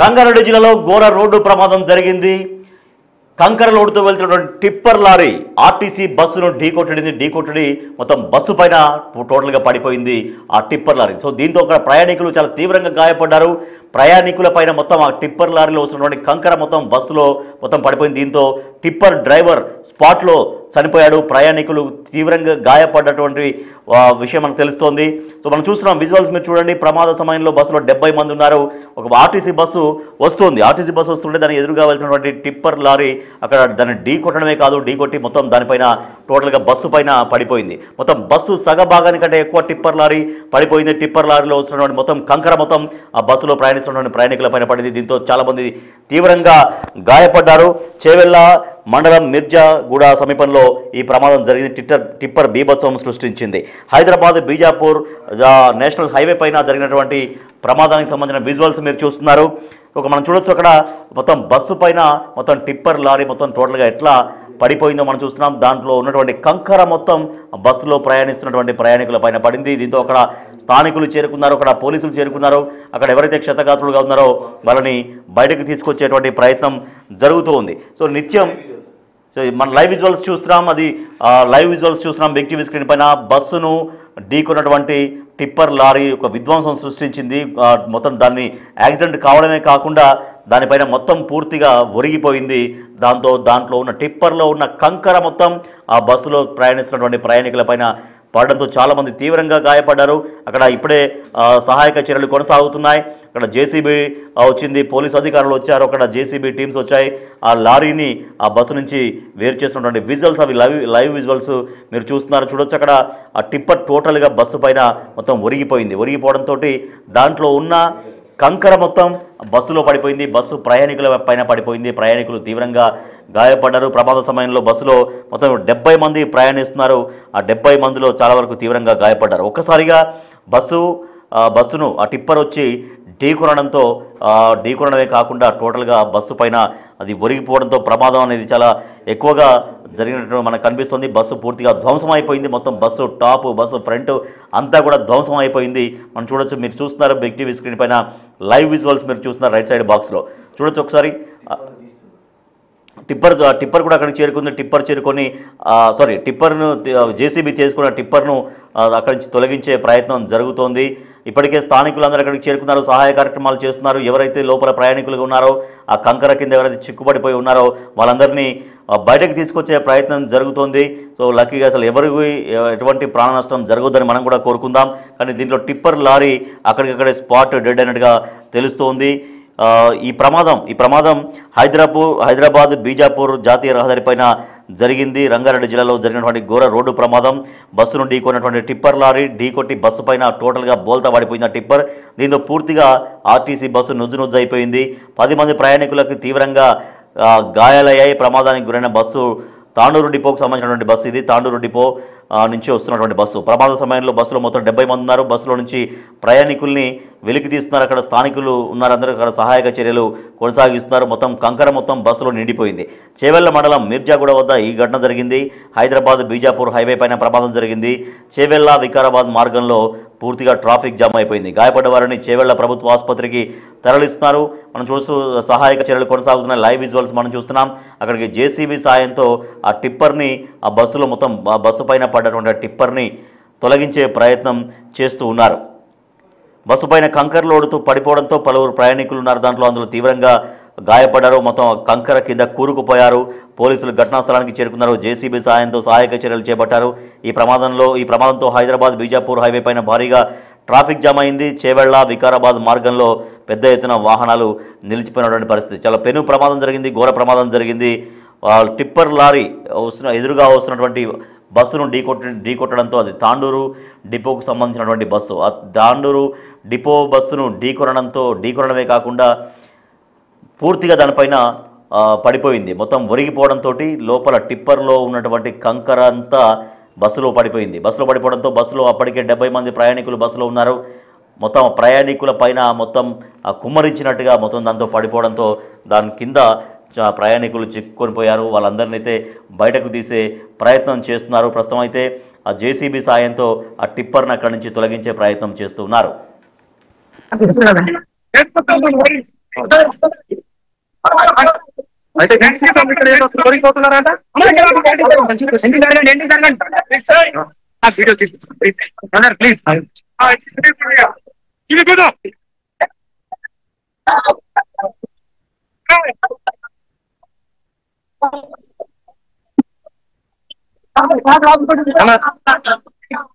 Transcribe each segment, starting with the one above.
రంగారెడ్డి జిల్లాలో ఘోర రోడ్డు ప్రమాదం జరిగింది. కంకర లోడుతో వెళ్తున్నటువంటి టిప్పర్ లారీ ఆర్టీసీ బస్సును ఢీకొట్టడి మొత్తం బస్సు పైన టోటల్గా పడిపోయింది ఆ టిప్పర్ లారీ. సో దీంతో అక్కడ ప్రయాణికులు చాలా తీవ్రంగా గాయపడ్డారు. ప్రయాణికుల పైన మొత్తం ఆ టిప్పర్ లారీలో వస్తున్నటువంటి కంకర మొత్తం బస్సులో మొత్తం పడిపోయింది. దీంతో టిప్పర్ డ్రైవర్ స్పాట్లో చనిపోయాడు. ప్రయాణికులు తీవ్రంగా గాయపడ్డటువంటి విషయం మనకు తెలుస్తోంది. సో మనం చూస్తున్నాం విజువల్స్, మీరు చూడండి. ప్రమాద సమయంలో బస్సులో 70 మంది ఉన్నారు. ఒక ఆర్టీసీ బస్సు వస్తుంది. ఆర్టీసీ బస్సు వస్తుంటే దాని ఎదురుగా వెళ్తున్నటువంటి టిప్పర్ లారీ అక్కడ దాన్ని ఢీకొట్టడమే కాదు, ఢీకొట్టి మొత్తం దానిపైన టోటల్గా బస్సు పైన పడిపోయింది. మొత్తం బస్సు సగ భాగానికంటే ఎక్కువ టిప్పర్ లారీ పడిపోయింది. టిప్పర్ లారీలో వస్తున్నటువంటి మొత్తం కంకర మొత్తం ఆ బస్సులో ప్రయాణిస్తున్నటువంటి ప్రయాణికుల పైన పడింది. దీంతో చాలామంది తీవ్రంగా గాయపడ్డారు. చేవెళ్ళ మండలం మిర్జాగూడ సమీపంలో ఈ ప్రమాదం జరిగింది. టిప్పర్ బీభత్సం సృష్టించింది. హైదరాబాద్ బీజాపూర్ నేషనల్ హైవే పైన జరిగినటువంటి ప్రమాదానికి సంబంధించిన విజువల్స్ మీరు చూస్తున్నారు. మనం చూడొచ్చు అక్కడ మొత్తం బస్సు పైన మొత్తం టిప్పర్ లారీ మొత్తం టోటల్గా ఎట్లా పడిపోయిందో మనం చూస్తున్నాం. దాంట్లో ఉన్నటువంటి కంకర మొత్తం బస్సులో ప్రయాణిస్తున్నటువంటి ప్రయాణికుల పైన పడింది. దీంతో అక్కడ స్థానికులు చేరుకున్నారు, అక్కడ పోలీసులు చేరుకున్నారు. అక్కడ ఎవరైతే క్షతగాత్రులుగా ఉన్నారో వాళ్ళని బయటకు తీసుకొచ్చేటువంటి ప్రయత్నం జరుగుతూ ఉంది. సో నిత్యం మన లైవ్ విజువల్స్ చూస్తున్నాం. లైవ్ విజువల్స్ చూస్తున్నాం. బిగ్ టీవీ స్క్రీన్ పైన బస్సును ఢీకొన్నటువంటి టిప్పర్ లారీ ఒక విధ్వంసం సృష్టించింది. మొత్తం దాన్ని యాక్సిడెంట్ కావడమే కాకుండా దానిపైన మొత్తం పూర్తిగా ఒరిగిపోయింది. దాంట్లో ఉన్న టిప్పర్లో ఉన్న కంకర మొత్తం ఆ బస్సులో ప్రయాణిస్తున్నటువంటి ప్రయాణికుల పైన పడడంతో చాలామంది తీవ్రంగా గాయపడ్డారు. అక్కడ ఇప్పుడే సహాయక చర్యలు కొనసాగుతున్నాయి. అక్కడ జేసీబీ వచ్చింది, పోలీసు అధికారులు వచ్చారు, అక్కడ జేసీబీ టీమ్స్ వచ్చాయి. ఆ లారీని ఆ బస్సు నుంచి వేరు చేస్తున్నటువంటి విజువల్స్, అవి లైవ్ విజువల్స్ మీరు చూస్తున్నారు. చూడొచ్చు అక్కడ ఆ టిప్పర్ టోటల్గా బస్సు పైన మొత్తం ఒరిగిపోవడంతో దాంట్లో ఉన్న కంకర మొత్తం బస్సులో పడిపోయింది. బస్సు ప్రయాణికుల పైన పడిపోయింది. ప్రయాణికులు తీవ్రంగా గాయపడ్డారు. ప్రమాద సమయంలో బస్సులో మొత్తం 70 మంది ప్రయాణిస్తున్నారు. ఆ 70 మందిలో చాలా వరకు తీవ్రంగా గాయపడ్డారు. ఒక్కసారిగా బస్సును ఆ టిప్పర్ వచ్చి ఢీకొనడమే కాకుండా టోటల్గా బస్సు పైన అది ఒరిగిపోవడంతో ప్రమాదం అనేది చాలా ఎక్కువగా జరిగినట్టు మనకు కనిపిస్తుంది. బస్సు పూర్తిగా ధ్వంసం అయిపోయింది. మొత్తం బస్సు టాప్, బస్సు ఫ్రంట్ అంతా కూడా ధ్వంసం అయిపోయింది. మనం చూడొచ్చు, మీరు చూస్తున్నారు బిగ్ టీవీ స్క్రీన్ పైన లైవ్ విజువల్స్ మీరు చూస్తున్నారు. రైట్ సైడ్ బాక్స్లో చూడొచ్చు ఒకసారి. టిప్పర్ కూడా అక్కడికి చేరుకుంది. టిప్పర్ను జేసీబీ చేసుకున్న టిప్పర్ను అక్కడి నుంచి తొలగించే ప్రయత్నం జరుగుతోంది. ఇప్పటికే స్థానికులందరూ అక్కడికి చేరుకున్నారు, సహాయ కార్యక్రమాలు చేస్తున్నారు. ఎవరైతే లోపల ప్రయాణికులుగా ఉన్నారో ఆ కంకర కింద ఎవరైతే చిక్కుపడిపోయి ఉన్నారో వాళ్ళందరినీ బయటకు తీసుకొచ్చే ప్రయత్నం జరుగుతోంది. సో లక్కీగా అసలు ఎవరికి ఎటువంటి ప్రాణ నష్టం జరగొద్దని మనం కూడా కోరుకుందాం. కానీ దీంట్లో టిప్పర్ లారీ అక్కడికక్కడే స్పాట్ డెడ్ అయినట్టుగా తెలుస్తోంది. ఈ ప్రమాదం హైదరాబాద్ బీజాపూర్ జాతీయ రహదారి పైన జరిగింది. రంగారెడ్డి జిల్లాలో జరిగినటువంటి ఘోర రోడ్డు ప్రమాదం. బస్సును ఢీకొన్నటువంటి టిప్పర్ లారీ ఢీకొట్టి బస్సు పైన టోటల్గా బోల్తా పడిపోయింది ఆ టిప్పర్. దీంతో పూర్తిగా ఆర్టీసీ బస్సు నుజ్జు అయిపోయింది. 10 మంది ప్రయాణికులకు తీవ్రంగా గాయాలయ్యాయి. ప్రమాదానికి గురైన బస్సు తాండూరు డిపోకు సంబంధించినటువంటి బస్సు ఇది. తాండూరు డిపో నుంచి వస్తున్నటువంటి బస్సు. ప్రమాద సమయంలో బస్సులో మొత్తం 70 మంది ఉన్నారు. బస్సులో నుంచి ప్రయాణికుల్ని వెలికి తీస్తున్నారు. అక్కడ స్థానికులు ఉన్నారు, అందరూ అక్కడ సహాయక చర్యలు కొనసాగిస్తున్నారు. మొత్తం కంకర మొత్తం బస్సులో నిండిపోయింది. చేవెళ్ళ మండలం మిర్జాగూడ వద్ద ఈ ఘటన జరిగింది. హైదరాబాద్ బీజాపూర్ హైవే పైన ప్రమాదం జరిగింది. చేవెళ్ళ వికారాబాద్ మార్గంలో పూర్తిగా ట్రాఫిక్ జామ్ అయిపోయింది. గాయపడ్డ వారిని చేవెళ్ళ ప్రభుత్వ ఆసుపత్రికి తరలిస్తున్నారు. మనం చూస్తూ సహాయక చర్యలు కొనసాగుతున్న లైవ్ విజువల్స్ మనం చూస్తున్నాం. అక్కడికి జేసీబీ సాయంతో ఆ టిప్పర్ని ఆ బస్సులో మొత్తం బస్సు పైన పడ్డటువంటి టిప్పర్ని తొలగించే ప్రయత్నం చేస్తూ ఉన్నారు. బస్సు పైన కంకర లోడుతూ పడిపోవడంతో పలువురు ప్రయాణికులు ఉన్నారు. అందులో తీవ్రంగా గాయపడ్డారు. మొత్తం కంకర కింద కూరుకుపోయారు. పోలీసులు ఘటనా స్థలానికి చేరుకున్నారు. జేసీబీ సాయంతో సహాయక చర్యలు చేపట్టారు. ఈ ప్రమాదంతో హైదరాబాద్ బీజాపూర్ హైవే పైన భారీగా ట్రాఫిక్ జామ్ అయింది. చేవెళ్ళ వికారాబాద్ మార్గంలో పెద్ద ఎత్తున వాహనాలు నిలిచిపోయినటువంటి పరిస్థితి. చాలా పెను ప్రమాదం జరిగింది, ఘోర ప్రమాదం జరిగింది. టిప్పర్ లారీ ఎదురుగా వస్తున్నటువంటి బస్సును ఢీకొట్టడంతో అది తాండూరు డిపోకు సంబంధించినటువంటి బస్సు. ఆ తాండూరు డిపో బస్సును ఢీకొనడమే కాకుండా పూర్తిగా దానిపైన పడిపోయింది. మొత్తం ఒరిగిపోవడంతో లోపల టిప్పర్లో ఉన్నటువంటి కంకర అంతా బస్సులో పడిపోయింది. బస్సులో పడిపోవడంతో బస్సులో అప్పటికే 70 మంది ప్రయాణికులు బస్సులో ఉన్నారు. మొత్తం ప్రయాణికుల పైన మొత్తం కుమ్మరించినట్టుగా మొత్తం దాంతో పడిపోవడంతో దాని కింద ప్రయాణికులు చిక్కుకొని పోయారు. వాళ్ళందరినీ అయితే బయటకు తీసే ప్రయత్నం చేస్తున్నారు. ప్రస్తుతం అయితే ఆ జేసీబీ సాయంతో ఆ టిప్పర్ని అక్కడి నుంచి తొలగించే ప్రయత్నం చేస్తున్నారు. అయితే కోరిపోతున్నారంట ప్లీజ్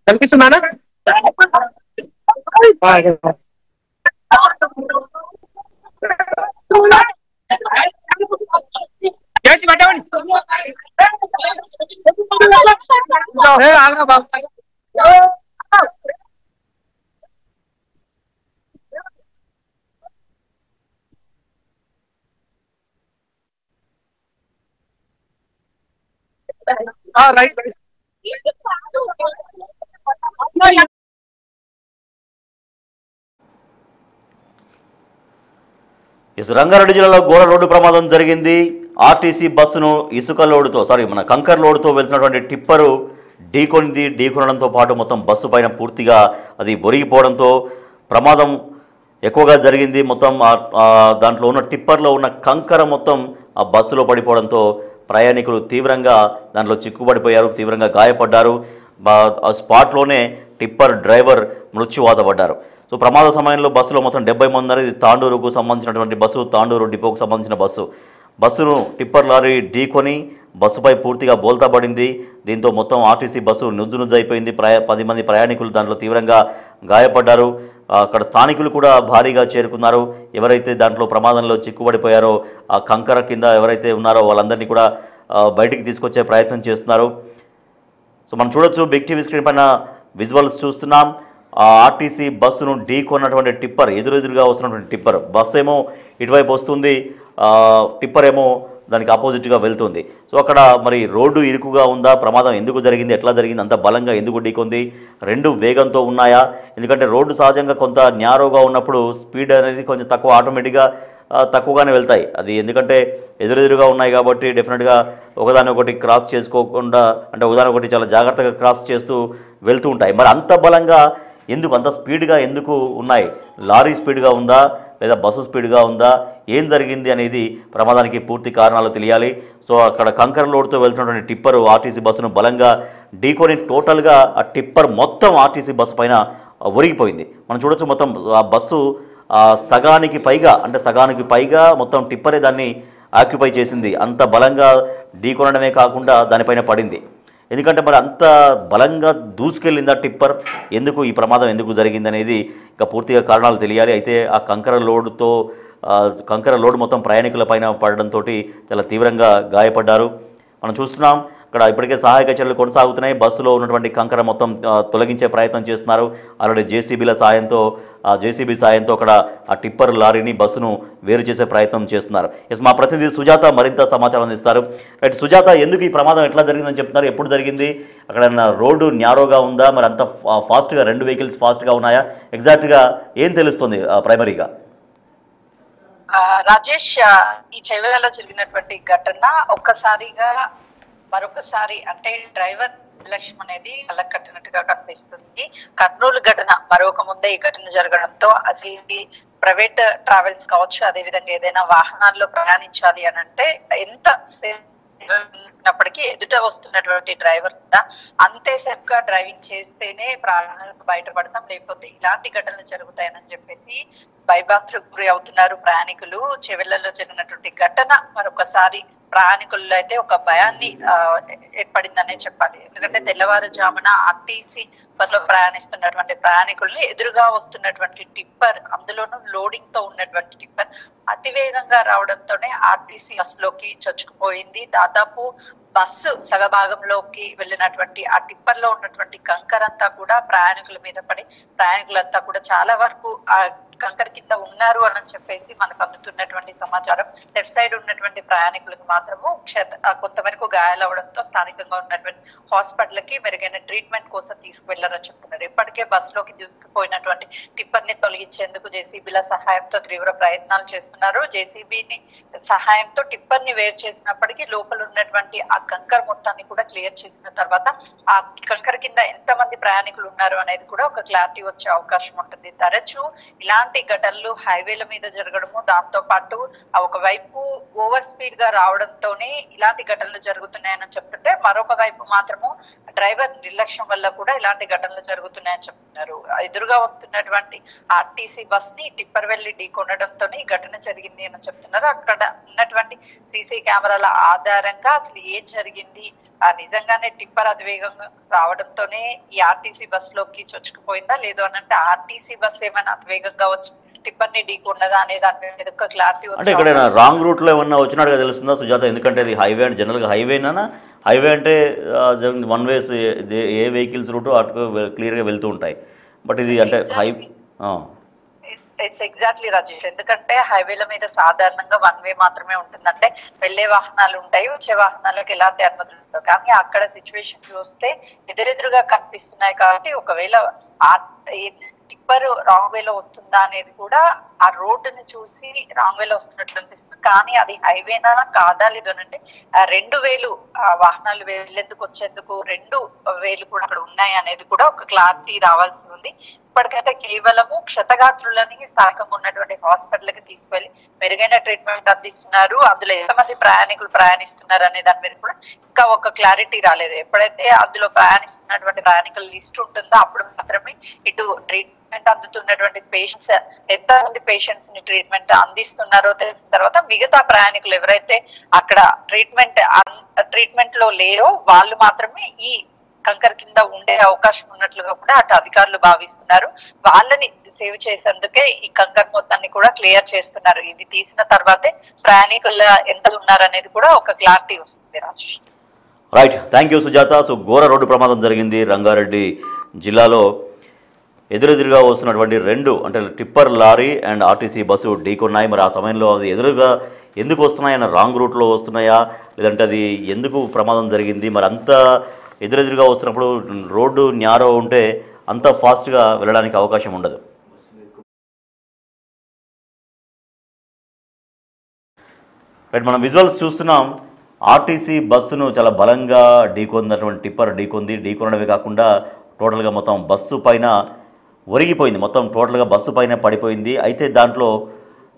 కనిపిస్తుందా? రైట్ రంగారెడ్డి జిల్లాలో ఘోర రోడ్డు ప్రమాదం జరిగింది. ఆర్టీసీ బస్సును ఇసుక లోడుతో మన కంకర్ లోడుతో వెళ్తున్నటువంటి టిప్పరు ఢీకొనడంతో పాటు మొత్తం బస్సు పైన పూర్తిగా అది ఒరిగిపోవడంతో ప్రమాదం ఎక్కువగా జరిగింది. మొత్తం దాంట్లో ఉన్న టిప్పర్లో ఉన్న కంకర మొత్తం ఆ బస్సులో పడిపోవడంతో ప్రయాణికులు తీవ్రంగా దాంట్లో చిక్కుబడిపోయారు, తీవ్రంగా గాయపడ్డారు. స్పాట్లోనే టిప్పర్ డ్రైవర్ మృత్యువాత పడ్డారు. సో ప్రమాద సమయంలో బస్సులో మొత్తం 70 మంది ఉన్నారు. ఇది తాండూరుకు సంబంధించినటువంటి బస్సు, తాండూరు డిపోకు సంబంధించిన బస్సును టిప్పర్ లారీ ఢీకొని బస్సుపై పూర్తిగా బోల్తా పడింది. దీంతో మొత్తం ఆర్టీసీ బస్సు నుజ్జు అయిపోయింది. 10 మంది ప్రయాణికులు దాంట్లో తీవ్రంగా గాయపడ్డారు. అక్కడ స్థానికులు కూడా భారీగా చేరుకున్నారు. ఎవరైతే దాంట్లో ప్రమాదంలో చిక్కుబడిపోయారో ఆ కంకర కింద ఎవరైతే ఉన్నారో వాళ్ళందరినీ కూడా బయటికి తీసుకొచ్చే ప్రయత్నం చేస్తున్నారు. సో మనం చూడొచ్చు, బిగ్ టీవీ స్క్రీన్ పైన విజువల్స్ చూస్తున్నాం. ఆర్టీసీ బస్సును ఢీకొన్నటువంటి టిప్పర్, ఎదురుగా వస్తున్నటువంటి టిప్పర్, బస్సు ఏమో ఇటువైపు వస్తుంది, టిప్పర్ ఏమో దానికి ఆపోజిట్గా వెళ్తుంది. సో అక్కడ మరి రోడ్డు ఇరుకుగా ఉందా, ప్రమాదం ఎందుకు జరిగింది, ఎట్లా జరిగింది, అంత బలంగా ఎందుకు ఢీకొంది, రెండు వేగంతో ఉన్నాయా? ఎందుకంటే రోడ్డు సహజంగా కొంత న్యారోగా ఉన్నప్పుడు స్పీడ్ అనేది కొంచెం తక్కువ, ఆటోమేటిక్గా తక్కువగానే వెళ్తాయి. అది ఎందుకంటే ఎదురుగా ఉన్నాయి కాబట్టి డెఫినెట్గా ఒకదానొకటి క్రాస్ చేసుకోకుండా, అంటే ఒకదానొకటి చాలా జాగ్రత్తగా క్రాస్ చేస్తూ వెళ్తూ ఉంటాయి. మరి అంత బలంగా ఎందుకు, అంత స్పీడ్గా ఎందుకు ఉన్నాయి? లారీ స్పీడ్గా ఉందా లేదా బస్సు స్పీడ్గా ఉందా, ఏం జరిగింది అనేది ప్రమాదానికి పూర్తి కారణాలు తెలియాలి. సో అక్కడ కంకర లోడ్తో వెళ్తున్నటువంటి టిప్పరు ఆర్టీసీ బస్సును బలంగా ఢీకొని టోటల్గా ఆ టిప్పర్ మొత్తం ఆర్టీసీ బస్సు పైన ఒరిగిపోయింది. మనం చూడొచ్చు, మొత్తం ఆ బస్సు సగానికి పైగా మొత్తం టిప్పరే దాన్ని ఆక్యుపై చేసింది. అంత బలంగా ఢీకొనడమే కాకుండా దానిపైన పడింది. ఎందుకంటే మరి అంత బలంగా దూసుకెళ్ళిందా టిప్పర్, ఎందుకు ఈ ప్రమాదం ఎందుకు జరిగింది అనేది ఇంకా పూర్తిగా కారణాలు తెలియాలి. అయితే ఆ కంకర లోడ్ మొత్తం ప్రయాణికుల పైన పడడంతో చాలా తీవ్రంగా గాయపడ్డారు. మనం చూస్తున్నాం అక్కడ ఇప్పటికే సహాయక చర్యలు కొనసాగుతున్నాయి. బస్సులో ఉన్నటువంటి కంకర మొత్తం తొలగించే ప్రయత్నం చేస్తున్నారు. ఆల్రెడీ జేసీబీ సాయంతో అక్కడ ఆ టిప్పర్ లారీని బస్సును వేరు చేసే ప్రయత్నం చేస్తున్నారు. మా ప్రతినిధి సుజాత మరింత సమాచారం అందిస్తారు. రైట్ సుజాత, ఎందుకు ఈ ప్రమాదం ఎట్లా జరిగిందని చెప్తున్నారు, ఎప్పుడు జరిగింది, అక్కడ రోడ్డు న్యారోగా ఉందా, మరి అంత ఫాస్ట్గా రెండు వెహికల్స్ ఫాస్ట్గా ఉన్నాయా, ఎగ్జాక్ట్గా ఏం తెలుస్తుంది ప్రైమరీగా? రాజేష్, ఈ చెవెలలో జరిగినటువంటి ఘటన మరొకసారి అంటే డ్రైవర్ నిర్లక్ష్యం అనేది కళ్ళకు కట్టినట్టుగా కనిపిస్తుంది. కర్నూలు ఘటన మరొక ముందే ఈ ఘటన జరగడంతో అసలు ప్రైవేట్ ట్రావెల్స్ కావచ్చు, అదే విధంగా ఏదైనా వాహనాల్లో ప్రయాణించాలి అని అంటే ఎంత ఉన్నప్పటికీ ఎదుట వస్తున్నటువంటి డ్రైవర్ కూడా అంతే సేఫ్ గా డ్రైవింగ్ చేస్తేనే ప్రాణాలకు బయటపడతాం, లేకపోతే ఇలాంటి ఘటనలు జరుగుతాయని చెప్పేసి భయభ్రాంతులకు గురి అవుతున్నారు ప్రయాణికులు. చెవెళ్లలో జరిగినటువంటి ఘటన మరొకసారి ప్రయాణికుల్లో అయితే ఒక భయాన్ని ఏర్పడిందనే చెప్పాలి. ఎందుకంటే తెల్లవారుజామున ఆర్టీసీ బస్సులో ప్రయాణిస్తున్నటువంటి ప్రయాణికుల్ని ఎదురుగా వస్తున్నటువంటి టిప్పర్, అందులోనూ లోడింగ్ తో ఉన్నటువంటి టిప్పర్ అతివేగంగా రావడంతోనే ఆర్టీసీ బస్సులోకి చొచ్చుకుపోయింది. దాదాపు బస్సు సగభాగంలోకి వెళ్ళినటువంటి ఆ టిప్పర్ లో ఉన్నటువంటి కంకర్ అంతా కూడా ప్రయాణికుల మీద పడి ప్రయాణికులంతా కూడా చాలా వరకు ఆ కంకర్ కింద ఉన్నారు అని చెప్పేసి మనకు అందుతున్నటువంటి సమాచారం. లెఫ్ట్ సైడ్ ఉన్నటువంటి ప్రయాణికులకు మాత్రము కొంతవరకు గాయాలవడంతో స్థానికంగా ఉన్నటువంటి హాస్పిటల్ కి మెరుగైన ట్రీట్మెంట్ కోసం తీసుకువెళ్లారని చెప్తున్నారు. ఇప్పటికే బస్సులోకి దూసుకుపోయినటువంటి టిప్పర్ ని తొలగించేందుకు జేసీబీల సహాయంతో తీవ్ర ప్రయత్నాలు చేస్తున్నారు. జేసీబీని సహాయంతో టిప్పర్ ని వేరు చేసినప్పటికీ లోపల ఉన్నటువంటి ఆ కంకర్ మొత్తాన్ని కూడా క్లియర్ చేసిన తర్వాత ఆ కంకర్ కింద ఎంత మంది ప్రయాణికులు ఉన్నారు అనేది కూడా ఒక క్లారిటీ వచ్చే అవకాశం ఉంటుంది. తరచూ ఇలాంటి ఘటనలు హైవేల మీద జరగడము, దాంతో పాటు ఒకవైపు ఓవర్ స్పీడ్ గా రావడంతోనే ఇలాంటి ఘటనలు జరుగుతున్నాయని చెప్తుంటే, మరొక వైపు మాత్రము డ్రైవర్ నిర్లక్ష్యం వల్ల కూడా ఇలాంటి ఘటనలు జరుగుతున్నాయని చెప్తున్నారు. ఎదురుగా వస్తున్నటువంటి ఆర్టీసీ బస్ ని టిప్పర్ వెళ్లి ఢీకొనడంతోనే ఈ ఘటన జరిగింది అని చెప్తున్నారు. అక్కడ ఉన్నటువంటి సీసీ కెమెరాల ఆధారంగా అసలు ఏం జరిగింది, నిజంగానే టిప్పర్ అతివేగంగా రావడంతోనే ఈ ఆర్టీసీ బస్ లోకి చొచ్చుకుపోయిందా, లేదు అని అంటే ఆర్టీసీ బస్ ఏమైనా అతివేగంగా వచ్చి టిప్పర్ ని ఢీకొన్నదా అనే దాని మీద ఒక క్లారిటీ అంటే ఇక్కడ రాంగ్ రూట్ లో ఏమన్నా వచ్చినట్టుగా తెలుస్తుందా సుజాత? ఎందుకంటే అది హైవే అంటే జనరల్గా హైవేనా, హైవే అంటే వన్ వేస్ ఏ వెహికల్స్ రూట్ అటు క్లియర్గా వెళ్తూ ఉంటాయి. బట్ ఇది అంటే ఎగ్జాక్ట్లీ రాజేష్, ఎందుకంటే హైవేల మీద సాధారణంగా వన్ వే మాత్రమే ఉంటుంది. అంటే వెళ్లే వాహనాలు ఉంటాయి, వచ్చే వాహనాలకు ఎలాంటి అనుమతులు ఉండవు. కానీ అక్కడ సిచ్యువేషన్ చూస్తే ఎదురెదురుగా కనిపిస్తున్నాయి. కాబట్టి ఒకవేళ టిప్పర్ రాంగ్ వేలో వస్తుందా అనేది కూడా ఆ రోడ్డుని చూసి రాంగ్ వేలో వస్తున్నట్లు అనిపిస్తుంది. కానీ అది హైవేనా కాదా లేదు అంటే 2 వేలు వాహనాలు వెళ్లేందుకు వచ్చేందుకు 2 వేలు కూడా అక్కడ ఉన్నాయి అనేది కూడా ఒక క్లారిటీ రావాల్సి ఉంది. ఇప్పటికైతే కేవలము క్షతగాత్రులని స్థానికంగా ఉన్నటువంటి హాస్పిటల్ కి తీసుకెళ్లి మెరుగైన ట్రీట్మెంట్ అందిస్తున్నారు. అందులో ఎంతమంది ప్రయాణికులు ప్రయాణిస్తున్నారు అనే దాని మీద కూడా ఇంకా ఒక క్లారిటీ రాలేదు. ఎప్పుడైతే అందులో ప్రయాణిస్తున్నటువంటి ప్రయాణికుల లిస్ట్ ఉంటుందో అప్పుడు మాత్రమే ఇటు ట్రీట్మెంట్ అందుతున్నటువంటి పేషెంట్స్ ఎంతమంది పేషెంట్స్ ని ట్రీట్మెంట్ అందిస్తున్నారో తెలిసిన తర్వాత మిగతా ప్రయాణికులు ఎవరైతే అక్కడ ట్రీట్మెంట్ లో లేరో వాళ్ళు మాత్రమే ఈ కంకర కింద ఉండే అవకాశం ఉన్నట్లుగా కూడా అటు అధికారులు భావిస్తున్నారు. వాళ్ళని సేవ్ చేసేందుకే ఈ కంకర మొత్తాన్ని కూడా క్లియర్ చేస్తున్నారు. ఇది తీసిన తర్వాతే ప్రయాణికుల ఎంత ఉన్నారనేది కూడా ఒక క్లారిటీ వస్తుంది. Rajesh, right, thank you Sujatha. So ఘోర రోడ్డు ప్రమాదం జరిగింది రంగారెడ్డి జిల్లాలో. ఎదురెదురుగా వస్తున్నటువంటి 2 అంటే tipper lorry and RTC bus ఢీకొన్నాయి. మరి ఆ సమయంలో అది ఎదురుగా ఎందుకు వస్తున్నాయన్న రాంగ్ రూట్లో వస్తున్నాయా, లేదంటే అది ఎందుకు ప్రమాదం జరిగింది? మరి అంత ఎదురెదురుగా వస్తున్నప్పుడు రోడ్డు న్యారో ఉంటే అంత ఫాస్ట్గా వెళ్ళడానికి అవకాశం ఉండదు. రైట్, మనం విజువల్స్ చూస్తున్నాం. ఆర్టీసీ బస్సును చాలా బలంగా ఢీకొన్నటువంటి టిప్పర్ ఢీకొనడమే కాకుండా టోటల్గా మొత్తం బస్సు పైన ఒరిగిపోయింది. మొత్తం టోటల్గా బస్సు పైన పడిపోయింది. అయితే దాంట్లో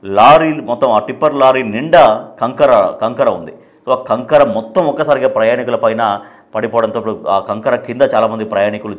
లారీ మొత్తం ఆ టిప్పర్ లారీ నిండా కంకర ఉంది. సో ఆ కంకర మొత్తం ఒక్కసారిగా ప్రయాణికుల పైన పడిపోవడంతో ఆ కంకర కింద చాలామంది ప్రయాణికులు